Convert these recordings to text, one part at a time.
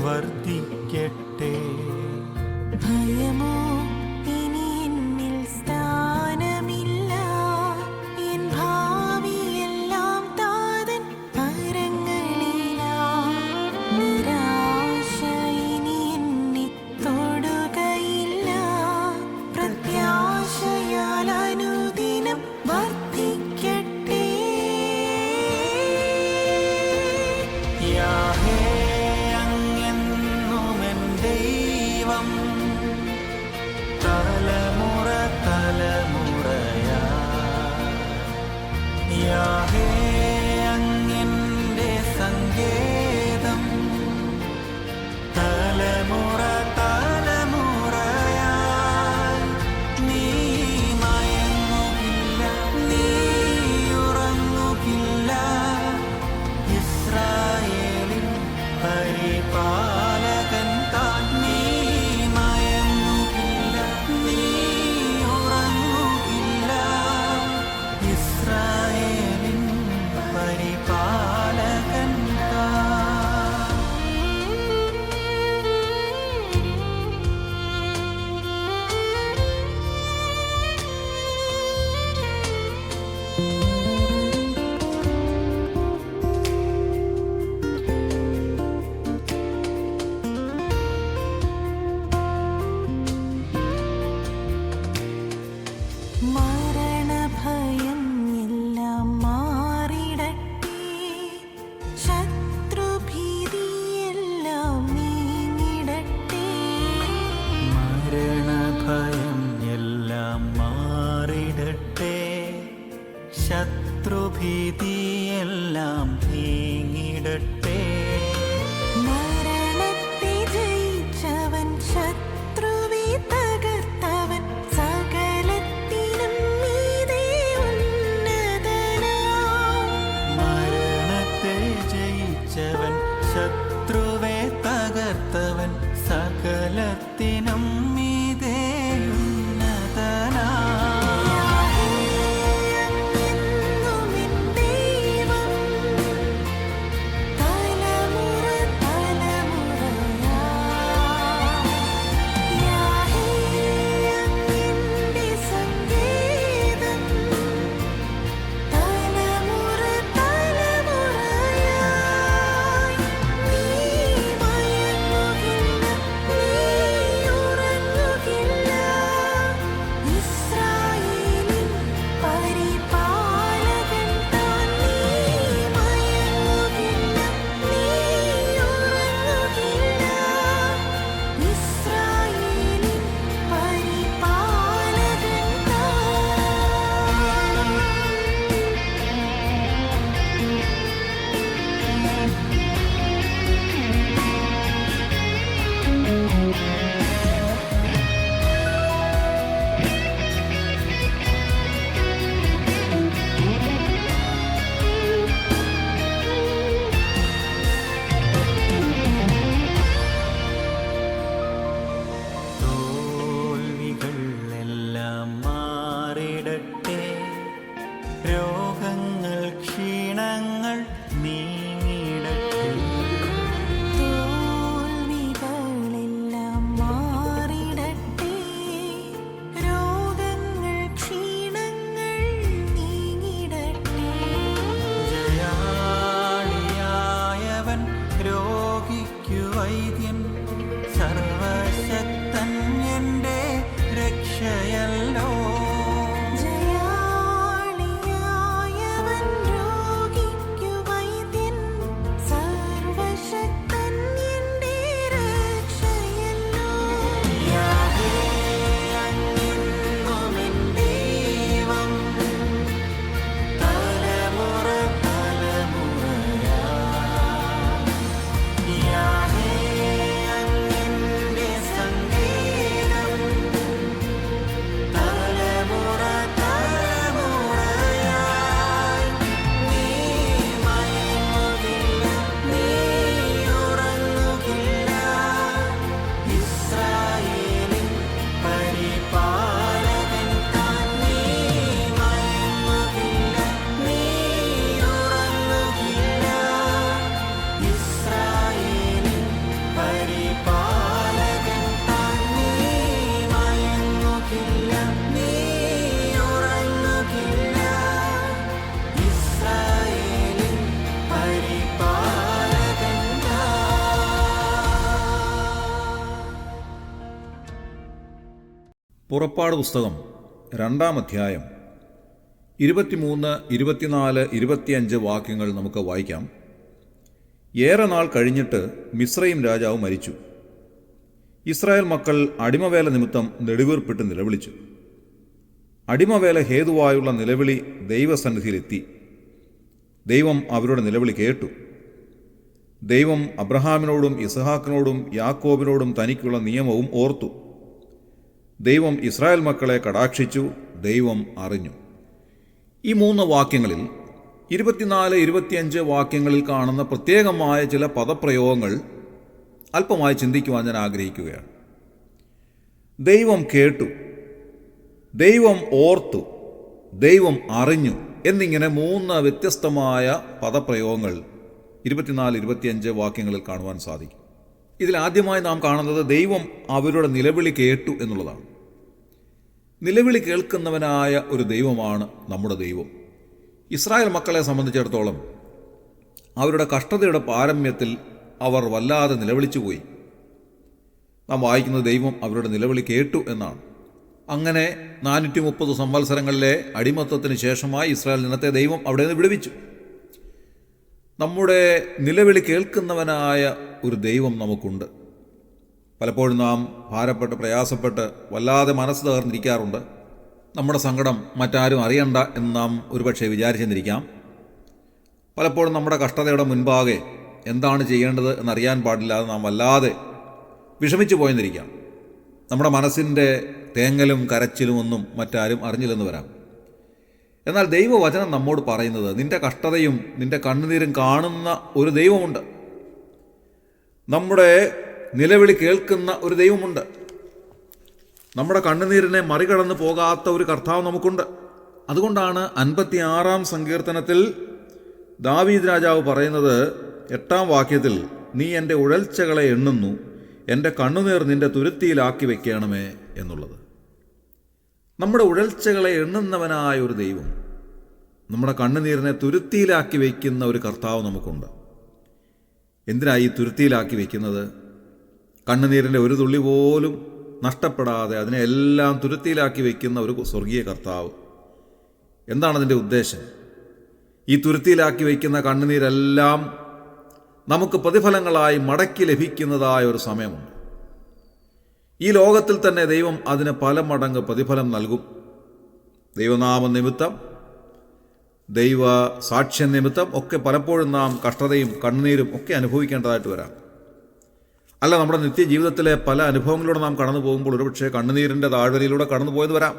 വർദ്ധിക്കട്ടെ. ഭയമോ ഇനി എന്നിൽ സ്ഥാനമില്ല. എൻ ഭാവിയെല്ലാം താതൻ കരങ്ങളിലാ. നിരാശ ഇനി എന്നെ തൊടുകയില്ല. പ്രത്യാശയാൽ അനുദിനം വർദ്ധിക്കട്ടെ. യാഹേ, അങ്ങെന്നുമെൻ ദൈവം, തലമുറ തലമുറയാ. യാഹേ, അങ്ങെന്റെ സങ്കേതം, തലമുറ തലമുറയായി. നീ മയങ്ങുകില്ല, നീ ഉറങ്ങുകില്ല. ഇസ്രായേലിൻ പരിപാലകൻ താൻ. നീ മയങ്ങുകില്ല, നീ ഉറങ്ങുകില്ല. ഇസ്രായേലിൻ പരിപാലകൻ താൻ. മരണഭയം എല്ലാം മാറിടട്ടെ. ശത്രുഭീതിയെല്ലാം നീങ്ങിടട്ടെ. മരണഭയം എല്ലാം മാറിടട്ടെ. ശത്രുഭീതിയെല്ലാം നീങ്ങിടട്ടെ. മരണത്തെ ജയിച്ചവൻ, ശത്രുവെ തകർത്തവൻ, സകലത്തിനും മീതെ ഉന്നതനാം. മരണത്തെ ജയിച്ചവൻ, ശത്രുവെ തകർത്തവൻ, സകലത്തിനും മീതെ ഉന്നതനാ. എന്നുമെൻ ദൈവം, പുറപ്പാട് പുസ്തകം 2-ാം അധ്യായം 23, 24, 25 വാക്യങ്ങൾ നമുക്ക് വായിക്കാം. ഏറെ നാൾ കഴിഞ്ഞിട്ട് മിസ്രയീം രാജാവ് മരിച്ചു. ഇസ്രായേൽ മക്കൾ അടിമവേല നിമിത്തം നെടുവീർപ്പിട്ട് നിലവിളിച്ചു. അടിമവേല ഹേതുവായുള്ള നിലവിളി ദൈവസന്നിധിയിലെത്തി. ദൈവം അവരുടെ നിലവിളി കേട്ടു. ദൈവം അബ്രഹാമിനോടും ഇസ്ഹാക്കിനോടും യാക്കോബിനോടും തനിക്കുള്ള നിയമവും ഓർത്തു. ദൈവം ഇസ്രായേൽ മക്കളെ കടാക്ഷിച്ചു. ദൈവം അറിഞ്ഞു. ഈ 3 വാക്യങ്ങളിൽ 24, 25 വാക്യങ്ങളിൽ കാണുന്ന പ്രത്യേകമായ ചില പദപ്രയോഗങ്ങൾ അല്പമായി ചിന്തിക്കുവാൻ ഞാൻ ആഗ്രഹിക്കുകയാണ്. ദൈവം കേട്ടു, ദൈവം ഓർത്തു, ദൈവം അറിഞ്ഞു എന്നിങ്ങനെ 3 വ്യത്യസ്തമായ പദപ്രയോഗങ്ങൾ 24, 25 വാക്യങ്ങളിൽ കാണുവാൻ സാധിക്കും. ഇതിലാദ്യമായി നാം കാണുന്നത് ദൈവം അവരുടെ നിലവിളി കേട്ടു എന്നുള്ളതാണ്. നിലവിളി കേൾക്കുന്നവനായ ഒരു ദൈവമാണ് നമ്മുടെ ദൈവം. ഇസ്രായേൽ മക്കളെ സംബന്ധിച്ചിടത്തോളം അവരുടെ കഷ്ടതയുടെ പാരമ്യത്തിൽ അവർ വല്ലാതെ നിലവിളിച്ചുപോയി. നാം വായിക്കുന്നത് ദൈവം അവരുടെ നിലവിളി കേട്ടു എന്നാണ്. അങ്ങനെ 430 സംവത്സരങ്ങളിലെ അടിമത്തത്തിന് ശേഷമായി ഇസ്രായേൽ ജനത്തെ ദൈവം അവിടെ നിന്ന് വിടുവിച്ചു. നമ്മുടെ നിലവിളി കേൾക്കുന്നവനായ ഒരു ദൈവം നമുക്കുണ്ട്. പലപ്പോഴും നാം ഭാരപ്പെട്ട് പ്രയാസപ്പെട്ട് വല്ലാതെ മനസ്സ് തകർന്നിരിക്കാറുണ്ട്. നമ്മുടെ സങ്കടം മറ്റാരും അറിയണ്ട എന്ന് നാം ഒരുപക്ഷെ വിചാരിച്ചെന്നിരിക്കാം. പലപ്പോഴും നമ്മുടെ കഷ്ടതയുടെ മുൻപാകെ എന്താണ് ചെയ്യേണ്ടത് എന്നറിയാൻ പാടില്ലാതെ നാം വല്ലാതെ വിഷമിച്ചു പോയെന്നിരിക്കാം. നമ്മുടെ മനസ്സിൻ്റെ തേങ്ങലും കരച്ചിലും ഒന്നും മറ്റാരും അറിഞ്ഞില്ലെന്ന് വരാം. എന്നാൽ ദൈവവചനം നമ്മോട് പറയുന്നത് നിന്റെ കഷ്ടതയും നിന്റെ കണ്ണുനീരും കാണുന്ന ഒരു ദൈവമുണ്ട്. നമ്മുടെ നിലവിളി കേൾക്കുന്ന ഒരു ദൈവമുണ്ട്. നമ്മുടെ കണ്ണുനീരിനെ മറികടന്ന് പോകാത്ത ഒരു കർത്താവ് നമുക്കുണ്ട്. അതുകൊണ്ടാണ് 56-ാം സങ്കീർത്തനത്തിൽ ദാവീദ് രാജാവ് പറയുന്നത് 8-ാം വാക്യത്തിൽ, നീ എൻ്റെ ഉഴൽച്ചകളെ എണ്ണുന്നു, എൻ്റെ കണ്ണുനീർ നിൻ്റെ തുരുത്തിയിലാക്കി വെക്കണമേ എന്നുള്ളത്. നമ്മുടെ ഉഴൽച്ചകളെ എണ്ണുന്നവനായ ഒരു ദൈവം, നമ്മുടെ കണ്ണുനീരിനെ തുരുത്തിയിലാക്കി വയ്ക്കുന്ന ഒരു കർത്താവ് നമുക്കുണ്ട്. എന്തിനായി ഈ തുരുത്തിയിലാക്കി വയ്ക്കുന്നത്? കണ്ണുനീരിൻ്റെ ഒരു തുള്ളി പോലും നഷ്ടപ്പെടാതെ അതിനെ എല്ലാം തുരുത്തിയിലാക്കി വയ്ക്കുന്ന ഒരു സ്വർഗീയ കർത്താവ്. എന്താണ് അതിൻ്റെ ഉദ്ദേശം? ഈ തുരുത്തിയിലാക്കി വയ്ക്കുന്ന കണ്ണുനീരെല്ലാം നമുക്ക് പ്രതിഫലങ്ങളായി മടക്കി ലഭിക്കുന്നതായ ഒരു സമയമുണ്ട്. ഈ ലോകത്തിൽ തന്നെ ദൈവം അതിന് പല മടങ്ങ് പ്രതിഫലം നൽകും. ദൈവനാമ നിമിത്തം, ദൈവ സാക്ഷ്യ നിമിത്തം ഒക്കെ പലപ്പോഴും നാം കഷ്ടതയും കണ്ണുനീരും ഒക്കെ അനുഭവിക്കേണ്ടതായിട്ട് വരാം. അല്ല, നമ്മുടെ നിത്യജീവിതത്തിലെ പല അനുഭവങ്ങളിലൂടെ നാം കടന്നു പോകുമ്പോൾ ഒരുപക്ഷെ കണ്ണുനീരിൻ്റെ താഴ്വരയിലൂടെ കടന്നു പോയത് വരാം.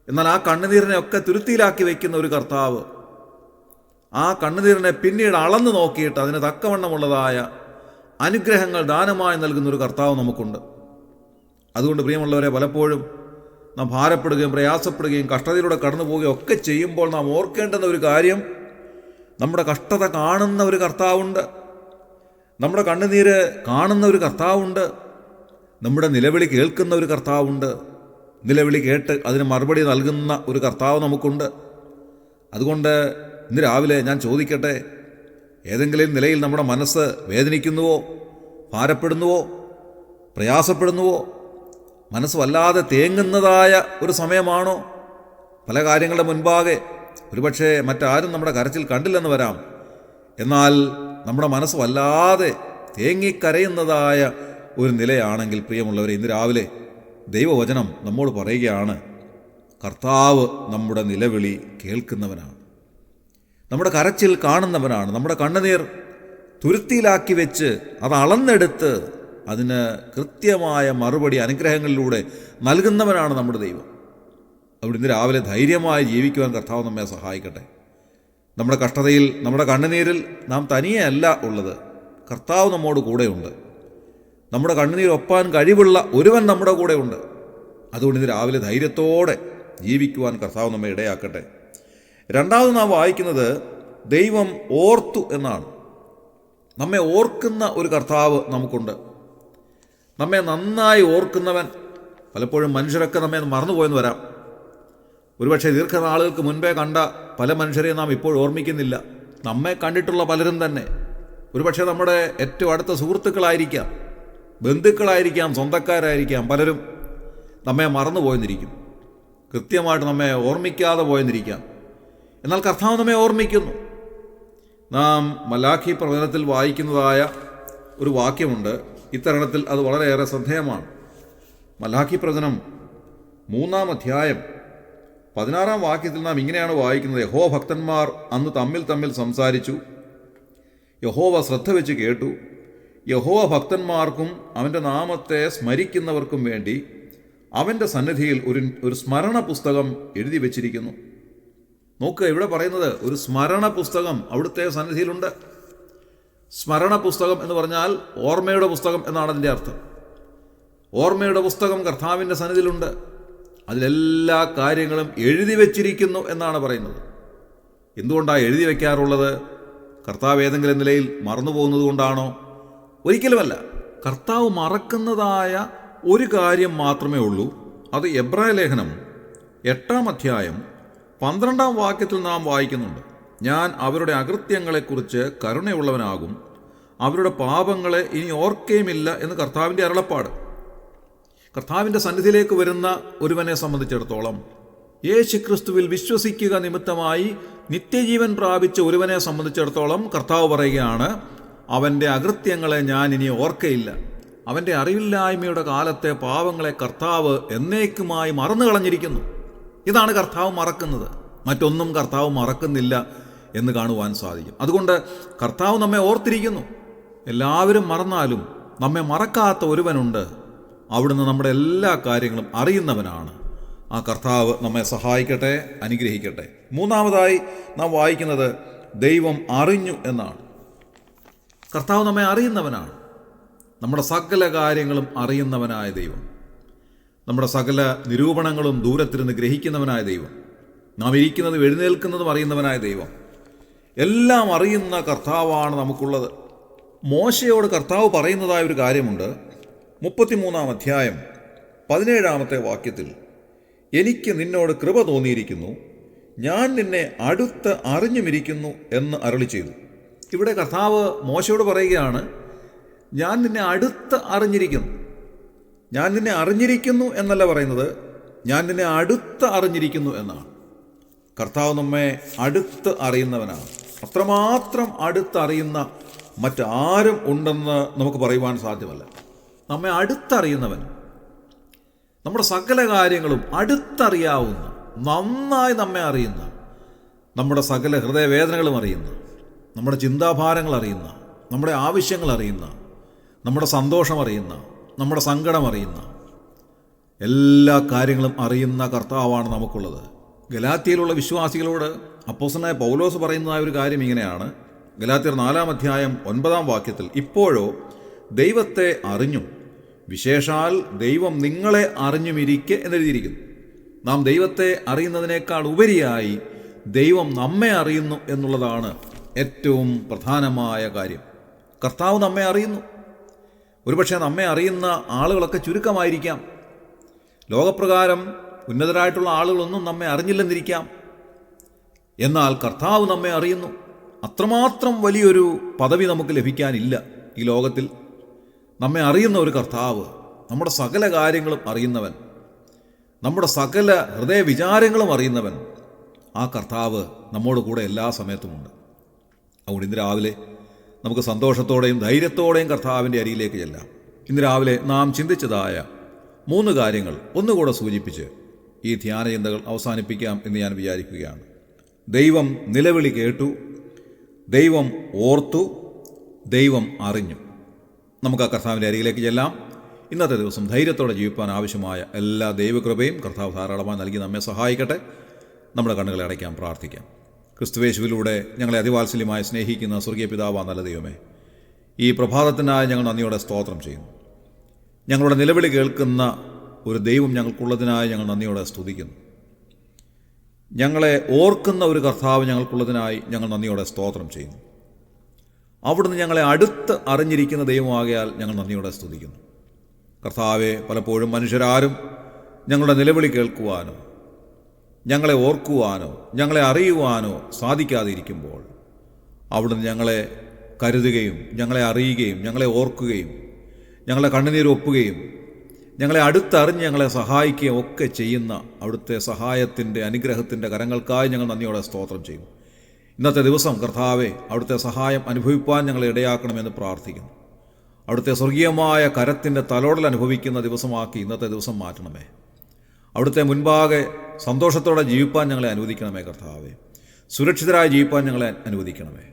എന്നാൽ ആ കണ്ണുനീരിനെ ഒക്കെ തുരുത്തിയിലാക്കി വയ്ക്കുന്ന ഒരു കർത്താവ്, ആ കണ്ണുനീരിനെ പിന്നീട് അളന്നു നോക്കിയിട്ട് അതിന് തക്കവണ്ണമുള്ളതായ അനുഗ്രഹങ്ങൾ ദാനമായി നൽകുന്ന ഒരു കർത്താവ് നമുക്കുണ്ട്. അതുകൊണ്ട് പ്രിയമുള്ളവരെ, പലപ്പോഴും നാം ഭാരപ്പെടുകയും പ്രയാസപ്പെടുകയും കഷ്ടതയിലൂടെ കടന്നു പോവുകയും ഒക്കെ ചെയ്യുമ്പോൾ നാം ഓർക്കേണ്ടുന്ന ഒരു കാര്യം, നമ്മുടെ കഷ്ടത കാണുന്ന ഒരു കർത്താവുണ്ട്, നമ്മുടെ കണ്ണുനീര് കാണുന്ന ഒരു കർത്താവുണ്ട്, നമ്മുടെ നിലവിളി കേൾക്കുന്ന ഒരു കർത്താവുണ്ട്, നിലവിളി കേട്ട് അതിന് മറുപടി നൽകുന്ന ഒരു കർത്താവ് നമുക്കുണ്ട്. അതുകൊണ്ട് ഇന്ന് രാവിലെ ഞാൻ ചോദിക്കട്ടെ, ഏതെങ്കിലും നിലയിൽ നമ്മുടെ മനസ്സ് വേദനിക്കുന്നുവോ, ഭാരപ്പെടുന്നുവോ, പ്രയാസപ്പെടുന്നുവോ, മനസ്സ് വല്ലാതെ തേങ്ങുന്നതായ ഒരു സമയമാണോ? പല കാര്യങ്ങളുടെ മുൻപാകെ ഒരുപക്ഷെ മറ്റാരും നമ്മുടെ കരച്ചിൽ കണ്ടില്ലെന്ന് വരാം. എന്നാൽ നമ്മുടെ മനസ്സ് വല്ലാതെ തേങ്ങിക്കരയുന്നതായ ഒരു നിലയാണെങ്കിൽ പ്രിയമുള്ളവരെ, ഇന്ന് രാവിലെ ദൈവവചനം നമ്മോട് പറയുകയാണ്, കർത്താവ് നമ്മുടെ നിലവിളി കേൾക്കുന്നവനാണ്, നമ്മുടെ കരച്ചിൽ കാണുന്നവനാണ്, നമ്മുടെ കണ്ണുനീർ തുരുത്തിയിലാക്കി വെച്ച് അത് അളന്നെടുത്ത് അതിന് കൃത്യമായ മറുപടി അനുഗ്രഹങ്ങളിലൂടെ നൽകുന്നവനാണ് നമ്മുടെ ദൈവം. അവിടെ ഇന്ന് രാവിലെ ധൈര്യമായി ജീവിക്കുവാൻ കർത്താവ് നമ്മെ സഹായിക്കട്ടെ. നമ്മുടെ കഷ്ടതയിൽ, നമ്മുടെ കണ്ണുനീരിൽ നാം തനിയെ അല്ല ഉള്ളത്, കർത്താവ് നമ്മോട് കൂടെയുണ്ട്. നമ്മുടെ കണ്ണുനീർ ഒപ്പാൻ കഴിവുള്ള ഒരുവൻ നമ്മുടെ കൂടെയുണ്ട്. അതുകൊണ്ട് ഇന്ന് രാവിലെ ധൈര്യത്തോടെ ജീവിക്കുവാൻ കർത്താവ് നമ്മെ ഇടയാക്കട്ടെ. രണ്ടാമത് നാം വായിക്കുന്നത് ദൈവം ഓർത്തു എന്നാണ്. നമ്മെ ഓർക്കുന്ന ഒരു കർത്താവ് നമുക്കുണ്ട്. നമ്മെ നന്നായി ഓർക്കുന്നവൻ. പലപ്പോഴും മനുഷ്യരൊക്കെ നമ്മെ മറന്നുപോയെന്ന് വരാം. ഒരുപക്ഷെ ദീർഘനാളുകൾക്ക് മുൻപേ കണ്ട പല മനുഷ്യരെയും നാം ഇപ്പോൾ ഓർമ്മിക്കുന്നില്ല. നമ്മെ കണ്ടിട്ടുള്ള പലരും തന്നെ ഒരുപക്ഷെ നമ്മുടെ ഏറ്റവും അടുത്ത സുഹൃത്തുക്കളായിരിക്കാം, ബന്ധുക്കളായിരിക്കാം, സ്വന്തക്കാരായിരിക്കാം. പലരും നമ്മെ മറന്നു പോയെന്നിരിക്കും, കൃത്യമായിട്ട് നമ്മെ ഓർമ്മിക്കാതെ പോയെന്നിരിക്കാം. എന്നാൽ കർത്താവ് നമ്മെ ഓർമ്മിക്കുന്നു. നാം മലാഖി പ്രവചനത്തിൽ വായിക്കുന്നതായ ഒരു വാക്യമുണ്ട്. ഇത്തരണത്തിൽ അത് വളരെയേറെ ശ്രദ്ധേയമാണ്. മലാഖി പ്രവചനം 3-ാം അധ്യായം 16-ാം വാക്യത്തിൽ നാം ഇങ്ങനെയാണ് വായിക്കുന്നത്: യഹോവ ഭക്തന്മാർ അന്ന് തമ്മിൽ തമ്മിൽ സംസാരിച്ചു, യഹോവ ശ്രദ്ധ വെച്ച് കേട്ടു. യഹോവ ഭക്തന്മാർക്കും അവൻ്റെ നാമത്തെ സ്മരിക്കുന്നവർക്കും വേണ്ടി അവൻ്റെ സന്നിധിയിൽ ഒരു സ്മരണ പുസ്തകം എഴുതി വച്ചിരിക്കുന്നു. നോക്കുക, ഇവിടെ പറയുന്നത് ഒരു സ്മരണ പുസ്തകം അവിടുത്തെ സന്നിധിയിലുണ്ട്. സ്മരണ പുസ്തകം എന്ന് പറഞ്ഞാൽ ഓർമ്മയുടെ പുസ്തകം എന്നാണ് അതിൻ്റെ അർത്ഥം. ഓർമ്മയുടെ പുസ്തകം കർത്താവിൻ്റെ സന്നിധിയിലുണ്ട്. അതിലെല്ലാ കാര്യങ്ങളും എഴുതി വച്ചിരിക്കുന്നു എന്നാണ് പറയുന്നത്. എന്തുകൊണ്ടാണ് എഴുതി വയ്ക്കാറുള്ളത്? കർത്താവ് ഏതെങ്കിലും നിലയിൽ മറന്നു പോകുന്നത് കൊണ്ടാണോ? ഒരിക്കലുമല്ല. കർത്താവ് മറക്കുന്നതായ ഒരു കാര്യം മാത്രമേ ഉള്ളൂ. അത് എബ്രായ ലേഖനം 8-ാം അധ്യായം 12-ാം വാക്യത്തിൽ നാം വായിക്കുന്നുണ്ട്: ഞാൻ അവരുടെ അകൃത്യങ്ങളെക്കുറിച്ച് കരുണയുള്ളവനാകും, അവരുടെ പാപങ്ങളെ ഇനി ഓർക്കുകയുമില്ല എന്ന് കർത്താവിൻ്റെ അരുളപ്പാട്. കർത്താവിൻ്റെ സന്നിധിയിലേക്ക് വരുന്ന ഒരുവനെ സംബന്ധിച്ചിടത്തോളം, യേശുക്രിസ്തുവിൽ വിശ്വസിക്കുക നിമിത്തമായി നിത്യജീവൻ പ്രാപിച്ച ഒരുവനെ സംബന്ധിച്ചിടത്തോളം കർത്താവ് പറയുകയാണ്, അവൻ്റെ അകൃത്യങ്ങളെ ഞാൻ ഇനി ഓർക്കയില്ല. അവൻ്റെ അറിവില്ലായ്മയുടെ കാലത്തെ പാവങ്ങളെ കർത്താവ് എന്നേക്കുമായി മറന്നു കളഞ്ഞിരിക്കുന്നു. ഇതാണ് കർത്താവ് മറക്കുന്നത്. മറ്റൊന്നും കർത്താവ് മറക്കുന്നില്ല എന്ന് കാണുവാൻ സാധിക്കും. അതുകൊണ്ട് കർത്താവ് നമ്മെ ഓർത്തിരിക്കുന്നു. എല്ലാവരും മറന്നാലും നമ്മെ മറക്കാത്ത ഒരുവനുണ്ട്. അവിടുന്ന് നമ്മുടെ എല്ലാ കാര്യങ്ങളും അറിയുന്നവനാണ്. ആ കർത്താവ് നമ്മെ സഹായിക്കട്ടെ, അനുഗ്രഹിക്കട്ടെ. 3-ാമതായി നാം വായിക്കുന്നത് ദൈവം അറിഞ്ഞു എന്നാണ്. കർത്താവ് നമ്മെ അറിയുന്നവനാണ്. നമ്മുടെ സകല കാര്യങ്ങളും അറിയുന്നവനായ ദൈവം, നമ്മുടെ സകല നിരൂപണങ്ങളും ദൂരത്തിരുന്ന് ഗ്രഹിക്കുന്നവനായ ദൈവം, നാം ഇരിക്കുന്നതും എഴുന്നേൽക്കുന്നതും അറിയുന്നവനായ ദൈവം, എല്ലാം അറിയുന്ന കർത്താവാണ് നമുക്കുള്ളത്. മോശയോട് കർത്താവ് പറയുന്നതായ ഒരു കാര്യമുണ്ട്. 33-ാം അധ്യായം 17-ാമത്തെ വാക്യത്തിൽ: എനിക്ക് നിന്നോട് കൃപ തോന്നിയിരിക്കുന്നു, ഞാൻ നിന്നെ അടുത്ത് അറിഞ്ഞുമിരിക്കുന്നു എന്ന് അരുളി ചെയ്തു. ഇവിടെ കർത്താവ് മോശയോട് പറയുകയാണ്, ഞാൻ നിന്നെ അടുത്ത് അറിഞ്ഞിരിക്കുന്നു. ഞാൻ നിന്നെ അറിഞ്ഞിരിക്കുന്നു എന്നല്ല പറയുന്നത്, ഞാൻ നിന്നെ അടുത്ത് അറിഞ്ഞിരിക്കുന്നു എന്നാണ്. കർത്താവ് നമ്മെ അടുത്ത് അറിയുന്നവനാണ്. അത്രമാത്രം അടുത്തറിയുന്ന മറ്റാരും ഉണ്ടെന്ന് നമുക്ക് പറയുവാൻ സാധ്യമല്ല. നമ്മെ അടുത്തറിയുന്നവൻ, നമ്മുടെ സകല കാര്യങ്ങളും അടുത്തറിയാവുന്ന, നന്നായി നമ്മെ അറിയുന്ന, നമ്മുടെ സകല ഹൃദയവേദനകളും അറിയുന്ന, നമ്മുടെ ചിന്താഭാരങ്ങൾ അറിയുന്ന, നമ്മുടെ ആവശ്യങ്ങൾ അറിയുന്ന, നമ്മുടെ സന്തോഷം അറിയുന്ന, നമ്മുടെ സങ്കടം അറിയുന്ന, എല്ലാ കാര്യങ്ങളും അറിയുന്ന കർത്താവാണ് നമുക്കുള്ളത്. ഗലാത്യയിലുള്ള വിശ്വാസികളോട് അപ്പോസ്തലനായ പൗലോസ് പറയുന്നതായ ഒരു കാര്യം ഇങ്ങനെയാണ്. ഗലാത്യർ 4-ാം അധ്യായം 9-ാം വാക്യത്തിൽ: ഇപ്പോഴോ ദൈവത്തെ അറിഞ്ഞു, വിശേഷാൽ ദൈവം നിങ്ങളെ അറിഞ്ഞുമിരിക്കെ എന്നെഴുതിയിരിക്കുന്നു. നാം ദൈവത്തെ അറിയുന്നതിനേക്കാൾ ഉപരിയായി ദൈവം നമ്മെ അറിയുന്നു എന്നുള്ളതാണ് ഏറ്റവും പ്രധാനമായ കാര്യം. കർത്താവ് നമ്മെ അറിയുന്നു. ഒരുപക്ഷെ നമ്മെ അറിയുന്ന ആളുകളൊക്കെ ചുരുക്കമായിരിക്കാം. ലോകപ്രകാരം ഉന്നതരായിട്ടുള്ള ആളുകളൊന്നും നമ്മെ അറിഞ്ഞില്ലെന്നിരിക്കാം. എന്നാൽ കർത്താവ് നമ്മെ അറിയുന്നു. അത്രമാത്രം വലിയൊരു പദവി നമുക്ക് ലഭിക്കാനില്ല ഈ ലോകത്തിൽ. നമ്മെ അറിയുന്ന ഒരു കർത്താവ്, നമ്മുടെ സകല കാര്യങ്ങളും അറിയുന്നവൻ, നമ്മുടെ സകല ഹൃദയവിചാരങ്ങളും അറിയുന്നവൻ, ആ കർത്താവ് നമ്മോട് കൂടെ എല്ലാ സമയത്തുമുണ്ട്. അതുകൊണ്ട് ഇന്ന് രാവിലെ നമുക്ക് സന്തോഷത്തോടെയും ധൈര്യത്തോടെയും കർത്താവിൻ്റെ അരിയിലേക്ക് ചെല്ലാം. ഇന്ന് രാവിലെ നാം ചിന്തിച്ചതായ 3 കാര്യങ്ങൾ ഒന്നുകൂടെ സൂചിപ്പിച്ച് ഈ ധ്യാനചിന്തകൾ അവസാനിപ്പിക്കാം എന്ന് ഞാൻ വിചാരിക്കുകയാണ്. ദൈവം നിലവിളി കേട്ടു, ദൈവം ഓർത്തു, ദൈവം അറിഞ്ഞു. നമുക്ക് ആ കർത്താവിൻ്റെ അരികിലേക്ക് ചെല്ലാം. ഇന്നത്തെ ദിവസം ധൈര്യത്തോടെ ജീവിപ്പാൻ ആവശ്യമായ എല്ലാ ദൈവകൃപയും കർത്താവ് ധാരാളമായി നൽകി നമ്മെ സഹായിക്കട്ടെ. നമ്മുടെ കണ്ണുകളെ അടയ്ക്കാം, പ്രാർത്ഥിക്കാം. ക്രിസ്തുവേശുവിലൂടെ ഞങ്ങളെ അതിവാത്സല്യമായി സ്നേഹിക്കുന്ന സ്വർഗീയ പിതാവാ നല്ല ദൈവമേ, ഈ പ്രഭാതത്തിനായി ഞങ്ങൾ നന്ദിയോടെ സ്തോത്രം ചെയ്യുന്നു. ഞങ്ങളുടെ നിലവിളി കേൾക്കുന്ന ഒരു ദൈവം ഞങ്ങൾക്കുള്ളതിനായി ഞങ്ങൾ നന്ദിയോടെ സ്തുതിക്കുന്നു. ഞങ്ങളെ ഓർക്കുന്ന ഒരു കർത്താവ് ഞങ്ങൾക്കുള്ളതിനായി ഞങ്ങൾ നന്ദിയോടെ സ്തോത്രം ചെയ്യുന്നു. അവിടുന്ന് ഞങ്ങളെ അടുത്ത് അറിഞ്ഞിരിക്കുന്ന ദൈവമാകയാൽ ഞങ്ങൾ നന്ദിയോടെ സ്തുതിക്കുന്നു. കർത്താവെ, പലപ്പോഴും മനുഷ്യരാരും ഞങ്ങളുടെ നിലവിളി കേൾക്കുവാനോ ഞങ്ങളെ ഓർക്കുവാനോ ഞങ്ങളെ അറിയുവാനോ സാധിക്കാതെ ഇരിക്കുമ്പോൾ അവിടുന്ന് ഞങ്ങളെ കരുതുകയും ഞങ്ങളെ അറിയുകയും ഞങ്ങളെ ഓർക്കുകയും ഞങ്ങളെ കണ്ണുനീരൊപ്പുകയും ഞങ്ങളെ അടുത്തറിഞ്ഞ് ഞങ്ങളെ സഹായിക്കുകയും ഒക്കെ ചെയ്യുന്ന അവിടുത്തെ സഹായത്തിൻ്റെ അനുഗ്രഹത്തിൻ്റെ കരങ്ങൾക്കായി ഞങ്ങൾ നന്ദിയോടെ സ്തോത്രം ചെയ്യും. ഇന്നത്തെ ദിവസം കർത്താവെ അവിടുത്തെ സഹായം അനുഭവിപ്പാൻ ഞങ്ങളെ ഇടയാക്കണമെന്ന് പ്രാർത്ഥിക്കുന്നു. അവിടുത്തെ സ്വർഗീയമായ കരത്തിൻ്റെ തലോടൽ അനുഭവിക്കുന്ന ദിവസമാക്കി ഇന്നത്തെ ദിവസം മാറ്റണമേ. അവിടുത്തെ മുൻപാകെ സന്തോഷത്തോടെ ജീവിപ്പാൻ ഞങ്ങളെ അനുവദിക്കണമേ കർത്താവെ. സുരക്ഷിതരായി ജീവിപ്പാൻ ഞങ്ങളെ അനുവദിക്കണമേ.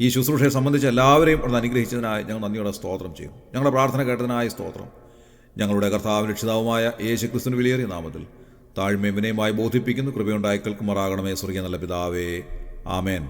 ഈ ശുശ്രൂഷയെ സംബന്ധിച്ച് എല്ലാവരെയും അവിടെ അനുഗ്രഹിച്ചതിനായി ഞങ്ങൾ നന്ദിയോടെ സ്തോത്രം ചെയ്യും. ഞങ്ങളുടെ പ്രാർത്ഥന കേട്ടതിനായി സ്തോത്രം. ഞങ്ങളുടെ കർത്താവ് രക്ഷിതാവുമായ യേശുക്രിസ്തുവിന്റെ വിലയേറിയ നാമത്തിൽ താഴ്മയും വിനയമായി ബോധിപ്പിക്കുന്നു. കൃപയുണ്ടായി കേൾക്കുമാറാകണമേ സ്വർഗീയ നല്ല പിതാവേ. ആമേൻ.